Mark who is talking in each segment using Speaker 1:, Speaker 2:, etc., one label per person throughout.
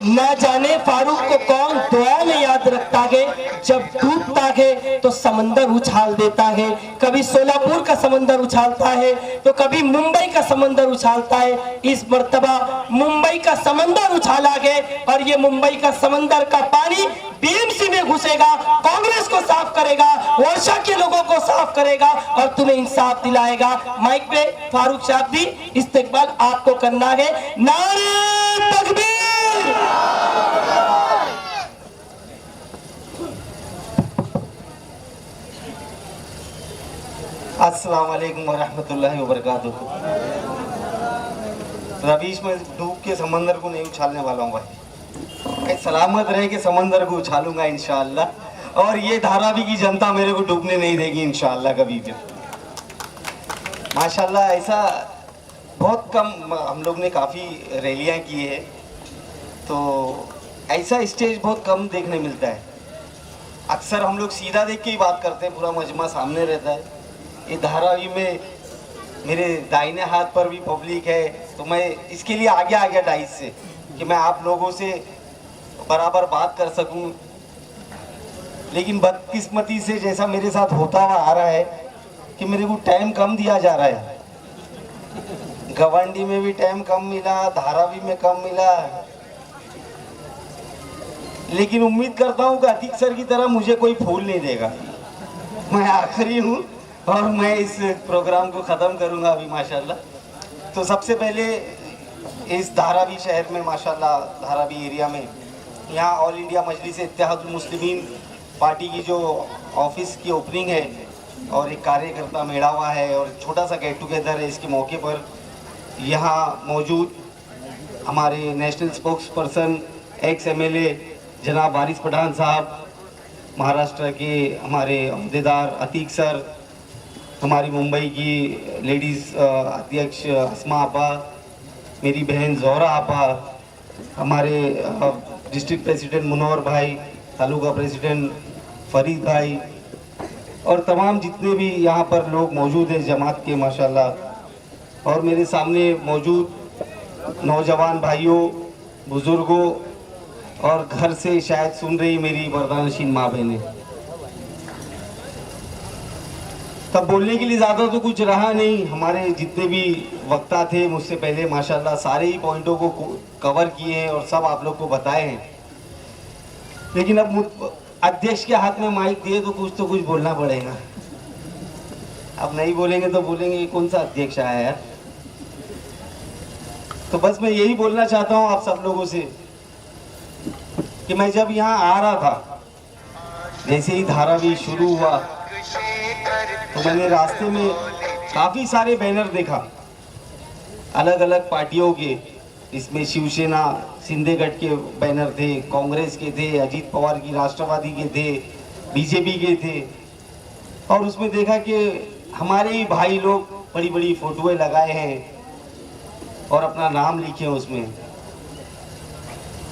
Speaker 1: ना जाने फारूक को कौन दुआ में याद रखता है, जब डूबता है तो समंदर उछाल देता है। कभी सोलापुर का समंदर उछालता है तो कभी मुंबई का समंदर उछालता है। इस मर्तबा मुंबई का समंदर उछाला गया और ये मुंबई का समंदर का पानी बीएमसी में घुसेगा, कांग्रेस को साफ करेगा, वर्षा के लोगों को साफ करेगा और तुम्हें इंसाफ दिलाएगा। माइक पे फारूक साहब भी इस्तेकबाल आपको करना है। नारे तकबीर।
Speaker 2: अस्सलाम वालेकुम वरहमतुल्लाहि वबरकातुहू। रवीश, में डूब के समंदर को नहीं उछालने वाला हूँ भाई, सलामत रहे के समंदर को उछालूंगा इंशाअल्लाह। और ये धारावी की जनता मेरे को डूबने नहीं देगी इंशाअल्लाह कभी भी। माशाल्लाह, ऐसा बहुत कम हम लोग ने काफ़ी रैलियाँ की है, तो ऐसा स्टेज बहुत कम देखने मिलता है। अक्सर हम लोग सीधा देख के ही बात करते हैं, पूरा मजमा सामने रहता है। ये धारावी में मेरे दाहिने हाथ पर भी पब्लिक है, तो मैं इसके लिए आगे आ गया डाइस से कि मैं आप लोगों से बराबर बात कर सकूं। लेकिन बदकिस्मती से जैसा मेरे साथ होता हुआ आ रहा है कि मेरे को टाइम कम दिया जा रहा है। गवांडी में भी टाइम कम मिला, धारावी में कम मिला, लेकिन उम्मीद करता हूं कि अतीक सर की तरह मुझे कोई फूल नहीं देगा। मैं आखिरी हूं और मैं इस प्रोग्राम को ख़त्म करूंगा अभी माशाल्लाह। तो सबसे पहले इस धारावी शहर में माशाल्लाह, धारावी एरिया में यहाँ ऑल इंडिया मजलिस इत्तेहादुल मुस्लिमीन पार्टी की जो ऑफिस की ओपनिंग है और एक कार्यकर्ता मेला हुआ है और छोटा सा गेट टुगेदर है। इसके मौके पर यहाँ मौजूद हमारे national spokes person x MLA जनाब वारिस पठान साहब, महाराष्ट्र के हमारे अहदेदार अतीक सर, हमारी मुंबई की लेडीज़ अध्यक्ष अस्मा आपा, मेरी बहन ज़ोहरा आपा, हमारे डिस्ट्रिक्ट प्रेसिडेंट मुनव्वर भाई, तालुका प्रेसिडेंट फरीद भाई और तमाम जितने भी यहाँ पर लोग मौजूद हैं जमात के माशाल्लाह। और मेरे सामने मौजूद नौजवान भाइयों, बुज़ुर्गों और घर से शायद सुन रही मेरी बर्दानशीन माँ बहनें। तब बोलने के लिए ज़्यादा तो कुछ रहा नहीं। हमारे जितने भी वक्ता थे मुझसे पहले माशाल्लाह सारे ही पॉइंटों को कवर किए हैं और सब आप लोग को बताए हैं। लेकिन अब अध्यक्ष के हाथ में माइक दिए तो कुछ बोलना पड़ेगा। अब नहीं बोलेंगे तो बोलेंगे कौन सा अध्यक्ष आया यार। तो बस मैं यही बोलना चाहता हूँ आप सब लोगों से कि मैं जब यहाँ आ रहा था, जैसे ही धारावी शुरू हुआ तो मैंने रास्ते में काफ़ी सारे बैनर देखा अलग अलग पार्टियों के। इसमें शिवसेना सिंधेगढ़ के बैनर थे, कांग्रेस के थे, अजीत पवार की राष्ट्रवादी के थे, बीजेपी के थे। और उसमें देखा कि हमारे ही भाई लोग बड़ी बड़ी फोटोएं लगाए हैं और अपना नाम लिखे हैं उसमें।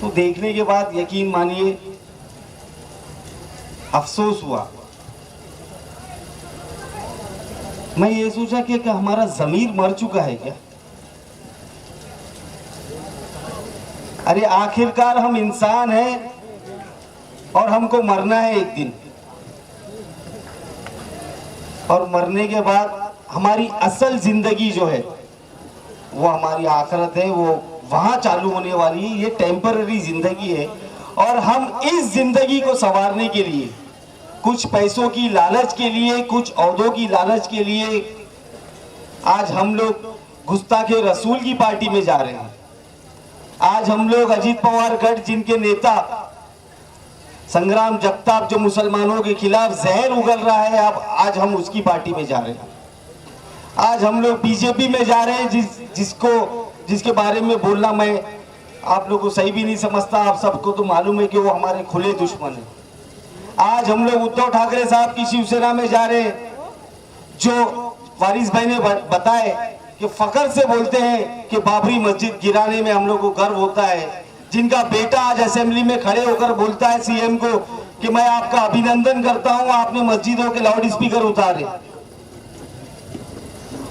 Speaker 2: तो देखने के बाद यकीन मानिए अफसोस हुआ। मैं ये सोचा कि हमारा ज़मीर मर चुका है क्या? अरे आखिरकार हम इंसान हैं और हमको मरना है एक दिन, और मरने के बाद हमारी असल जिंदगी जो है वो हमारी आखिरत है, वो वहां चालू होने वाली है। ये टेम्पररी जिंदगी है और हम इस जिंदगी को संवारने के लिए कुछ पैसों की लालच के लिए, कुछ औहदों की लालच के लिए आज हम लोग गुस्ताखे रसूल की पार्टी में जा रहे हैं। आज हम लोग अजीत पवार गढ़ जिनके नेता संग्राम जगताप जो मुसलमानों के खिलाफ जहर उगल रहा है, अब आज हम उसकी पार्टी में जा रहे हैं। आज हम लोग बीजेपी में जा रहे हैं जिसके बारे में बोलना मैं आप लोगों को सही भी नहीं समझता। आप सबको तो मालूम है कि वो हमारे खुले दुश्मन हैं। आज हम लोग उद्धव ठाकरे साहब की शिवसेना में जा रहे हैं, जो वारिस भाई ने बताए कि फख्र से बोलते हैं कि बाबरी मस्जिद गिराने में हम लोग को गर्व होता है। जिनका बेटा आज असेंबली में खड़े होकर बोलता है सीएम को कि मैं आपका अभिनंदन करता हूं, आपने मस्जिदों के लाउड स्पीकर उतारे।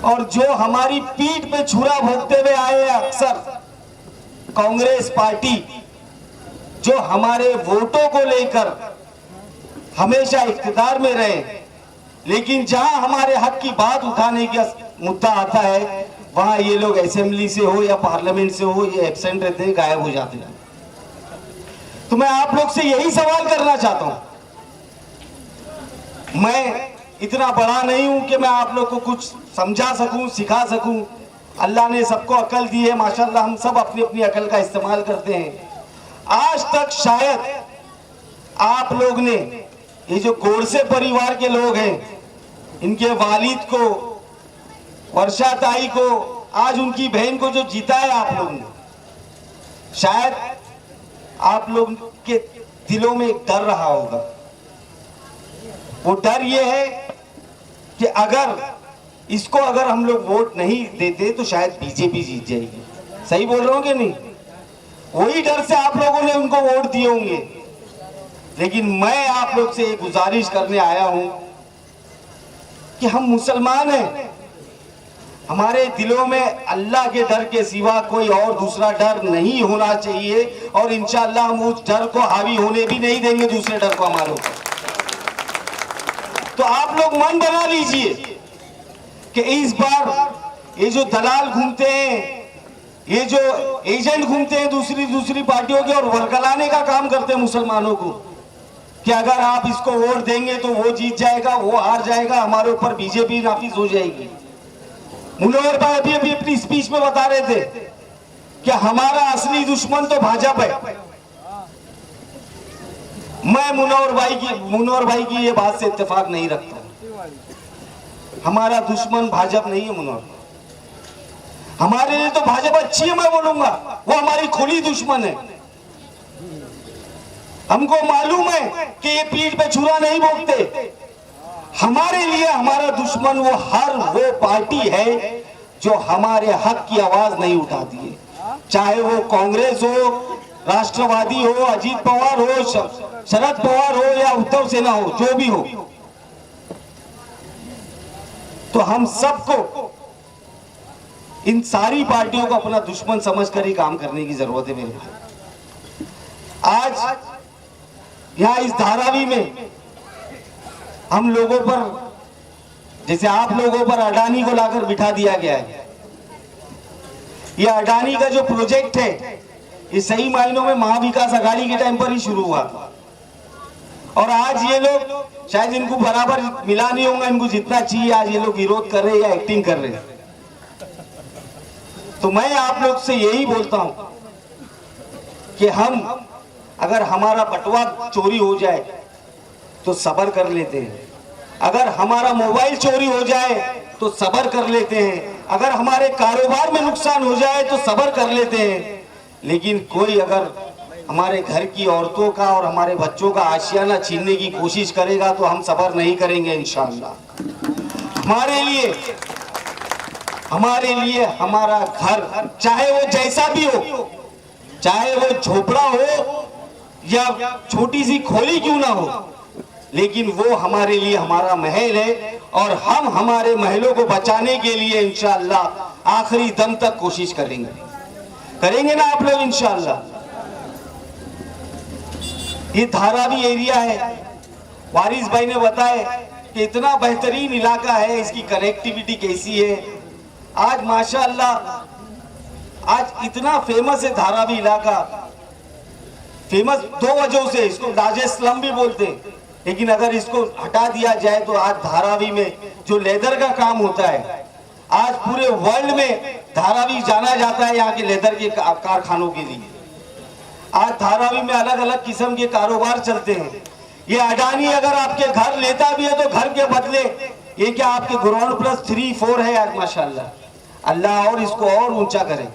Speaker 2: और जो हमारी पीठ पे छुरा भोगते हुए आए हैं अक्सर कांग्रेस पार्टी, जो हमारे वोटों को लेकर हमेशा इख्तिदार में रहे, लेकिन जहां हमारे हक की बात उठाने का मुद्दा आता है वहां ये लोग असेंबली से हो या पार्लियामेंट से हो ये एब्सेंट रहते हैं, गायब हो जाते हैं। तो मैं आप लोग से यही सवाल करना चाहता हूं। मैं इतना बड़ा नहीं हूं कि मैं आप लोग को कुछ समझा सकूं, सिखा सकूं। अल्लाह ने सबको अकल दी है, माशाल्लाह हम सब अपनी अपनी अकल का इस्तेमाल करते हैं। आज तक शायद आप लोग ने, ये जो गोडसे परिवार के लोग हैं, इनके वालिद को, वर्षा ताई को, आज उनकी बहन को जो जीता है आप लोग ने, शायद आप लोग के दिलों में एक डर रहा होगा। वो डर ये है कि अगर हम लोग वोट नहीं देते तो शायद बीजेपी जीत जाएगी। सही बोल रहा हूं कि नहीं? वही डर से आप लोगों ने उनको वोट दिए होंगे। लेकिन मैं आप लोग से एक गुजारिश करने आया हूं कि हम मुसलमान हैं, हमारे दिलों में अल्लाह के डर के सिवा कोई और दूसरा डर नहीं होना चाहिए, और इंशाअल्लाह हम उस डर को हावी होने भी नहीं देंगे, दूसरे डर को हमारे ऊपर। तो आप लोग मन बना लीजिए कि इस बार ये जो दलाल घूमते हैं, ये जो एजेंट घूमते हैं दूसरी पार्टियों के और वरगलाने का काम करते हैं मुसलमानों को, कि अगर आप इसको वोट देंगे तो वो जीत जाएगा, वो हार जाएगा, हमारे ऊपर बीजेपी नाफिज हो जाएगी। मुनव्वर भाई अभी अपनी स्पीच में बता रहे थे कि हमारा असली दुश्मन तो भाजपा है। मैं मुनव्वर भाई की ये बात से इत्तेफाक नहीं रखता। हमारा दुश्मन भाजपा नहीं है मुनव्वर। हमारे लिए तो भाजपा अच्छी है, मैं बोलूंगा वो हमारी खुली दुश्मन है। हमको मालूम है कि ये पीठ पे छुरा नहीं भोगते। हमारे लिए हमारा दुश्मन वो पार्टी है जो हमारे हक की आवाज नहीं उठाती है, चाहे वो कांग्रेस हो, राष्ट्रवादी हो, अजीत पवार हो, शरद पवार हो या उद्धव सेना हो, जो भी हो। तो हम सबको इन सारी पार्टियों को अपना दुश्मन समझकर ही काम करने की जरूरत है मेरे भाई। आज यहां इस धारावी में हम लोगों पर, जैसे आप लोगों पर अडानी को लाकर बिठा दिया गया है। यह अडानी का जो प्रोजेक्ट है ये सही मायनों में महाविकास अघाड़ी के टाइम पर ही शुरू हुआ था, और आज ये लोग शायद इनको बराबर मिला नहीं होगा, इनको जितना चाहिए आज ये लोग विरोध कर रहे हैं या एक्टिंग कर रहे हैं। तो मैं आप लोग से यही बोलता हूं कि हम अगर हमारा बटवा चोरी हो जाए तो सब्र कर लेते हैं, अगर हमारा मोबाइल चोरी हो जाए तो सब्र कर लेते हैं, अगर हमारे कारोबार में नुकसान हो जाए तो सब्र कर लेते हैं। लेकिन कोई अगर हमारे घर की औरतों का और हमारे बच्चों का आशियाना छीनने की कोशिश करेगा तो हम सब्र नहीं करेंगे इंशाअल्लाह। हमारे लिए हमारा घर, चाहे वो जैसा भी हो, चाहे वो झोपड़ा हो या छोटी सी खोली क्यों ना हो, लेकिन वो हमारे लिए हमारा महल है, और हम हमारे महलों को बचाने के लिए इंशाअल्लाह आखिरी दम तक कोशिश करेंगे ना आप लोग इंशाअल्लाह। ये धारावी एरिया है, वारिस भाई ने बताया कि इतना बेहतरीन इलाका है, इसकी कनेक्टिविटी कैसी है। आज माशाअल्लाह आज इतना फेमस है धारावी इलाका। फेमस दो वजहों से, इसको लार्जेस्ट स्लम भी बोलते हैं, लेकिन अगर इसको हटा दिया जाए तो आज धारावी में जो लेदर का काम होता है, आज पूरे वर्ल्ड में धारावी जाना जाता है यहाँ के लेदर के कारखानों के लिए। आज धारावी में अलग अलग किस्म के कारोबार चलते हैं। ये अडानी अगर आपके घर लेता भी है तो घर के बदले ये क्या आपके ग्राउंड प्लस 3, 4 है आज माशाल्लाह। अल्लाह और इसको और ऊंचा करे,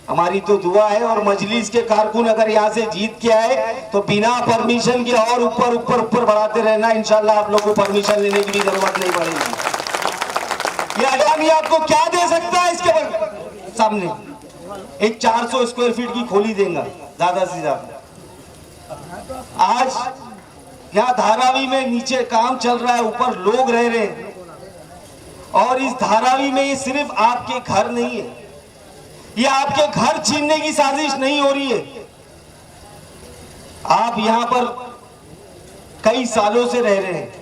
Speaker 2: हमारी तो दुआ है। और मजलिस के कारकुन अगर यहाँ से जीत के आए तो बिना परमिशन के और ऊपर ऊपर ऊपर बढ़ाते रहना, इंशाल्लाह आप लोगों को परमिशन लेने की भी जरूरत नहीं पड़ेगी। ये अडानी आपको क्या दे सकता है? इसके सामने एक 400 स्क्वायर फीट की खोली देगा ज्यादा से ज्यादा। आज यहाँ धारावी में नीचे काम चल रहा है, ऊपर लोग रह रहे हैं, और इस धारावी में ये सिर्फ आपके घर नहीं है, ये आपके घर छीनने की साजिश नहीं हो रही है। आप यहाँ पर कई सालों से रह रहे हैं,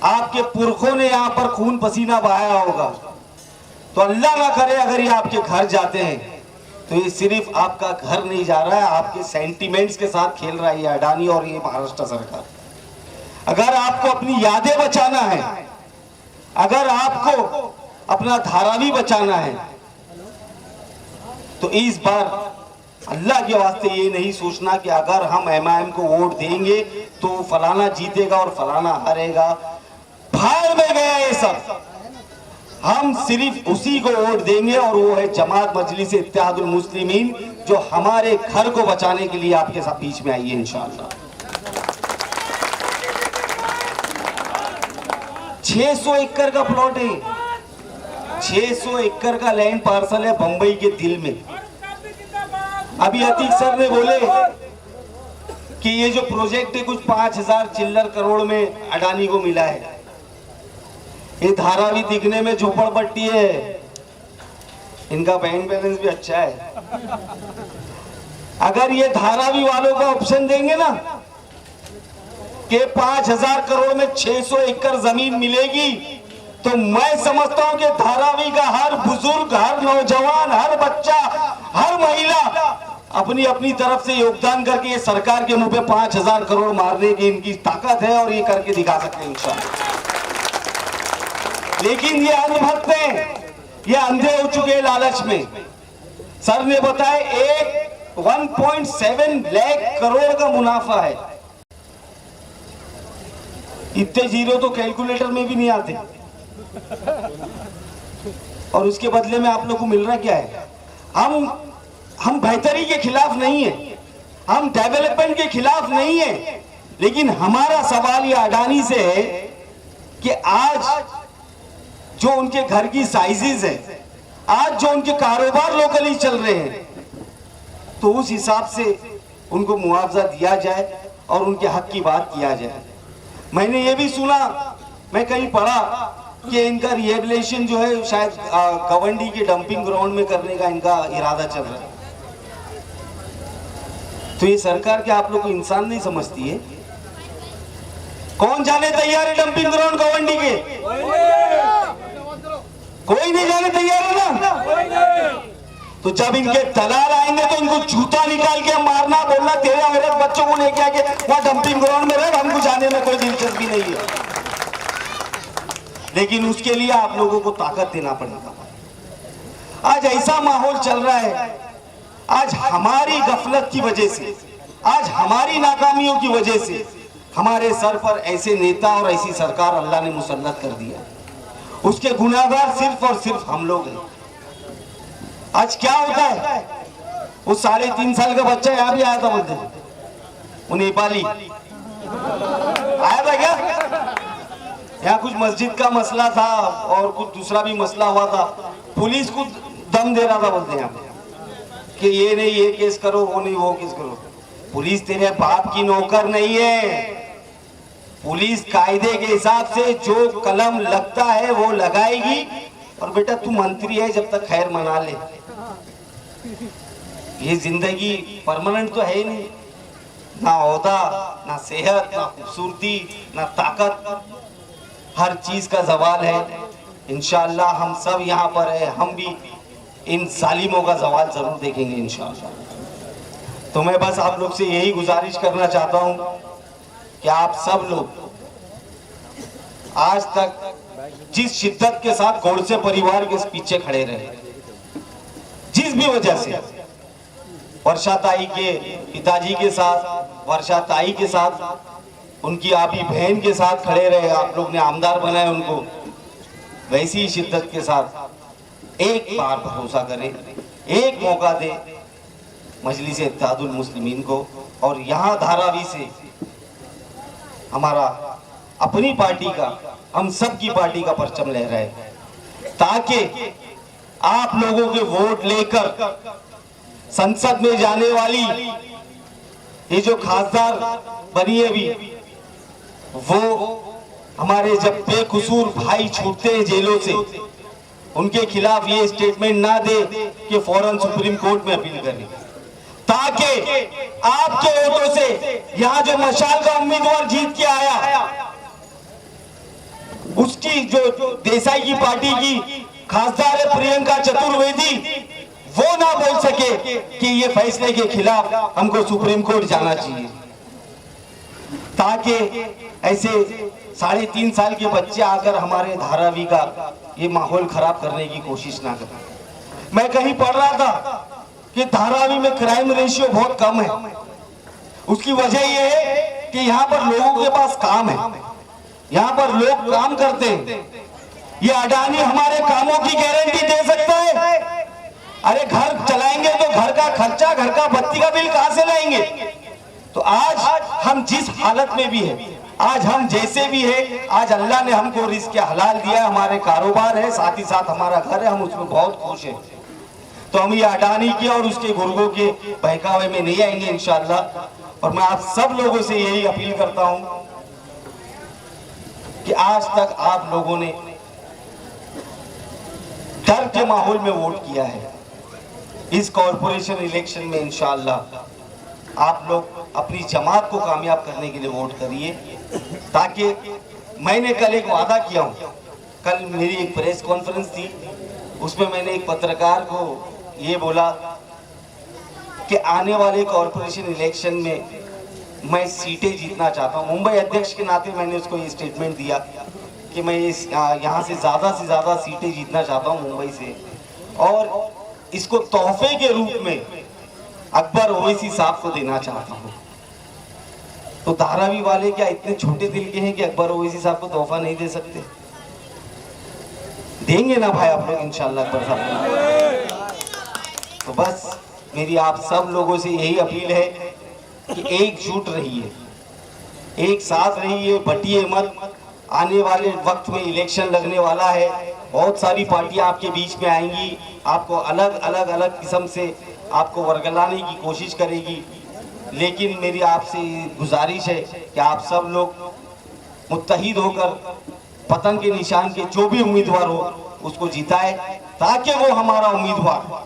Speaker 2: आपके पुरखों ने यहाँ पर खून पसीना बहाया होगा, तो अल्लाह ना करे अगर ये आपके घर जाते हैं तो ये सिर्फ आपका घर नहीं जा रहा है, आपके सेंटिमेंट्स के साथ खेल रहा है ये अडानी और ये महाराष्ट्र सरकार। अगर आपको अपनी यादें बचाना है, अगर आपको अपना धारावी बचाना है, तो इस बार अल्लाह के वास्ते ये नहीं सोचना कि अगर हम MIM को वोट देंगे तो फलाना जीतेगा और फलाना हारेगा। भाड़ में गया ये सब। हम सिर्फ उसी को वोट देंगे और वो है जमात मजलिस इत्तेहादुल मुस्लिमीन, जो हमारे घर को बचाने के लिए आपके साथ बीच में आई है इंशाअल्लाह। 600 एकड़ का प्लॉट है, 600 एकड़ का लैंड पार्सल है बंबई के दिल में। अभी अतीक सर ने बोले कि ये जो प्रोजेक्ट है कुछ 5000 चिल्लर करोड़ में अडानी को मिला है। ये धारावी दिखने में झोपड़पट्टी है, इनका बैंक बैलेंस भी अच्छा है। अगर ये धारावी वालों का ऑप्शन देंगे ना कि 5000 करोड़ में 600 एकड़ जमीन मिलेगी, तो मैं समझता हूं कि धारावी का हर बुजुर्ग, हर नौजवान, हर बच्चा, हर महिला अपनी अपनी तरफ से योगदान करके ये सरकार के मुंह पे 5000 करोड़ मारने की इनकी ताकत है और ये करके दिखा सकते हैं इंशाअल्लाह। लेकिन ये अंधभक्त हैं, ये अंधे हो चुके हैं लालच में। सर ने बताया 1.7 लाख करोड़ का मुनाफा है। इतने जीरो तो कैलकुलेटर में भी नहीं आते, और उसके बदले में आप लोग को मिल रहा क्या है? हम बेहतरी के खिलाफ नहीं है, हम डेवलपमेंट के खिलाफ नहीं है, लेकिन हमारा सवाल ये अडानी से है कि आज जो उनके घर की साइजेस है, आज जो उनके कारोबार लोकली चल रहे हैं, तो उस हिसाब से उनको मुआवजा दिया जाए और उनके हक की बात किया जाए। मैंने ये भी सुना, मैं कहीं पढ़ा कि इनका रिहेबिलिटेशन जो है शायद गवंडी के डंपिंग ग्राउंड में करने का इनका इरादा चल रहा है। तो ये सरकार क्या आप लोग को इंसान नहीं समझती है? कौन जाने तैयार है डंपिंग ग्राउंड गवंडी के? कोई नहीं जाने तैयार है ना? तो जब इनके दलाल आएंगे तो इनको जूता निकाल के मारना, बोलना तेरे औरत बच्चों को लेके आके वहां डंपिंग ग्राउंड में रहे, हमको जाने में कोई दिलचस्पी नहीं है। लेकिन उसके लिए आप लोगों को ताकत देना पड़ेगा। आज ऐसा माहौल चल रहा है, आज हमारी गफलत की वजह से, आज हमारी नाकामियों की वजह से हमारे सर पर ऐसे नेता और ऐसी सरकार अल्लाह ने मुसल्लत कर दिया। उसके गुनाहगार सिर्फ और सिर्फ हम लोग हैं। आज क्या होता है, वो 3.5 साल का बच्चा यहाँ भी आया था, बोलते वो नेपाली आया था क्या? यहाँ कुछ मस्जिद का मसला था और कुछ दूसरा भी मसला हुआ था, पुलिस को दम दे रहा था, बोलते हैं कि ये नहीं ये केस करो, वो नहीं वो केस करो। पुलिस तेरे बाप की नौकर नहीं है। पुलिस कायदे के हिसाब से जो कलम लगता है वो लगाएगी, और बेटा तू मंत्री है जब तक खैर मना ले। ये जिंदगी परमानेंट तो है नहीं, ना ओहदा, ना सेहत, ना खूबसूरती, ना ताकत, हर चीज का जवाल है। इंशाअल्लाह हम सब यहाँ पर है, हम भी इन जालिमों का जवाल जरूर देखेंगे इंशाअल्लाह। तो मैं बस आप लोग से यही गुजारिश करना चाहता हूँ कि आप सब लोग आज तक जिस शिद्दत के साथ गोडसे परिवार के पीछे खड़े रहे, जिस भी वजह से, वर्षा ताई के पिताजी के साथ, वर्षा ताई के साथ, उनकी आपी बहन के साथ खड़े रहे, आप लोग ने आमदार बनाए उनको, वैसी ही शिद्दत के साथ एक बार भरोसा करें, एक मौका दे मजलिस इत्तेहादुल मुस्लिमीन को। और यहाँ धारावी से हमारा अपनी पार्टी का, हम सब की पार्टी का परचम लहराए, ताकि आप लोगों के वोट लेकर संसद में जाने वाली ये जो खासदार बनी है भी, वो हमारे जब बेकसूर भाई छूटते हैं जेलों से, उनके खिलाफ ये स्टेटमेंट ना दे कि फौरन सुप्रीम कोर्ट में अपील करें, ताकि आपके वोटों से यहाँ जो मशाल का उम्मीदवार जीत के आया, उसकी जो देसाई की पार्टी की खासदार है प्रियंका चतुर्वेदी, वो ना बोल सके कि ये फैसले के खिलाफ हमको सुप्रीम कोर्ट जाना चाहिए, ताकि ऐसे 3.5 साल के बच्चे आकर हमारे धारावी का ये माहौल खराब करने की कोशिश ना करें। मैं कहीं पढ़ रहा था कि धारावी में क्राइम रेशियो बहुत कम है। उसकी वजह यह है कि यहाँ पर लोगों के पास काम है, यहाँ पर लोग काम करते हैं। ये अडानी हमारे कामों की गारंटी दे सकता है? अरे घर चलाएंगे तो घर का खर्चा, घर का बत्ती का बिल कहां से लाएंगे? तो आज हम जिस हालत में भी है, आज हम जैसे भी है, आज अल्लाह ने हमको रिज़्क़ हलाल दिया है, हमारे कारोबार है, साथ ही साथ हमारा घर है, हम उसमें बहुत खुश हैं। तो हम ये अडानी के और उसके गुर्गों के बहकावे में नहीं आएंगे इंशाअल्लाह। और मैं आप सब लोगों से यही अपील करता हूं कि आज तक आप लोगों ने डर के माहौल में वोट किया है। इस कॉरपोरेशन इलेक्शन में इंशाअल्लाह आप लोग अपनी जमात को कामयाब करने के लिए वोट करिए, ताकि मैंने कल एक वादा किया हूं, कल मेरी एक प्रेस कॉन्फ्रेंस थी, उसमें मैंने एक पत्रकार को ये बोला कि आने वाले कॉरपोरेशन इलेक्शन में मैं सीटें जीतना चाहता हूं। मुंबई अध्यक्ष के नाते मैंने उसको ये स्टेटमेंट दिया कि मैं यहाँ से ज़्यादा सीटें जीतना चाहता हूँ मुंबई से, और इसको तोहफे के रूप में अकबर ओवैसी साहब को देना चाहता हूँ। तो धारावी वाले क्या इतने छोटे दिल के हैं कि अकबर ओवैसी साहब को तोहफा नहीं दे सकते? देंगे ना भाई आप लोग इंशाल्लाह अकबर साहब। तो बस मेरी आप सब लोगों से यही अपील है कि एकजुट रहिए, एक साथ रहिए, बटिए मत। आने वाले वक्त में इलेक्शन लगने वाला है, बहुत सारी पार्टियां आपके बीच में आएंगी, आपको अलग किस्म से आपको वर्गलाने की कोशिश करेगी, लेकिन मेरी आपसे गुजारिश है कि आप सब लोग मुत्तहिद होकर पतंग के निशान के जो भी उम्मीदवार हो उसको जिताए, ताकि वो हमारा उम्मीदवार,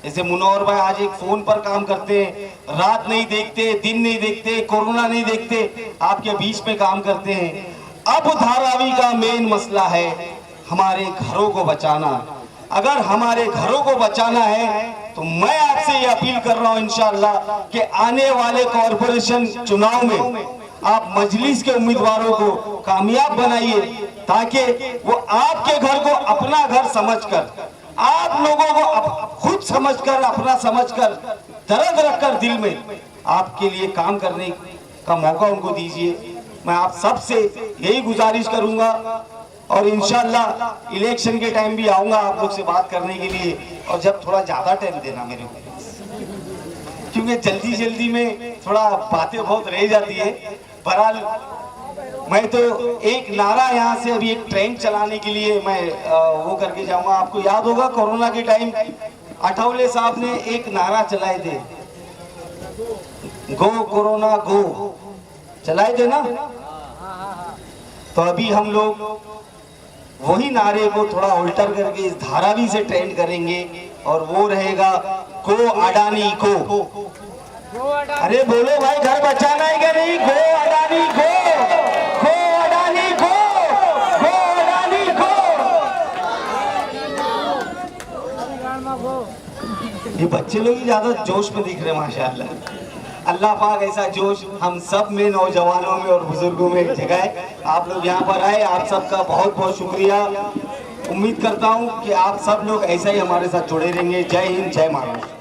Speaker 2: जैसे मुनव्वर भाई आज एक फोन पर काम करते हैं, रात नहीं देखते, दिन नहीं देखते, कोरोना नहीं देखते, आपके बीच में काम करते हैं। अब धारावी का मेन मसला है हमारे घरों को बचाना। अगर हमारे घरों को बचाना है तो मैं आपसे ये अपील कर रहा हूं इंशाअल्लाह कि आने वाले कॉरपोरेशन चुनाव में आप मजलिस के उम्मीदवारों को कामयाब बनाइए, ताकि वो आपके घर को अपना घर समझकर, आप लोगों को खुद समझकर, अपना समझकर, दर्द रखकर दिल में आपके लिए काम करने का मौका उनको दीजिए। मैं आप सबसे यही गुजारिश करूंगा और इंशाअल्लाह इलेक्शन के टाइम भी आऊंगा आप लोग से बात करने के लिए, और जब थोड़ा ज्यादा टाइम देना मेरे को, क्योंकि जल्दी में थोड़ा बातें बहुत रह जाती है। बहरहाल मैं तो एक नारा यहाँ से अभी एक ट्रेन चलाने के लिए मैं वो करके जाऊंगा। आपको याद होगा कोरोना के टाइम अठावले साहब ने एक नारा चलाए थे, गो कोरोना गो, चलाए थे ना। तो अभी हम लोग वही नारे को थोड़ा उल्टर करके इस धारावी से ट्रेंड करेंगे, और वो रहेगा गो अडानी को। अरे बोलो भाई, घर बचाना है क्या नहीं? गो अडानी को, गो अडानी को, गो अडानी को। ये बच्चे लोग ही ज्यादा जोश में दिख रहे हैं माशाल्लाह। अल्लाह पाक ऐसा जोश हम सब में, नौजवानों में और बुजुर्गों में जगाए। आप लोग यहाँ पर आए, आप सबका बहुत बहुत शुक्रिया। उम्मीद करता हूँ कि आप सब लोग ऐसा ही हमारे साथ जुड़े रहेंगे। जय हिंद, जय महाराष्ट्र।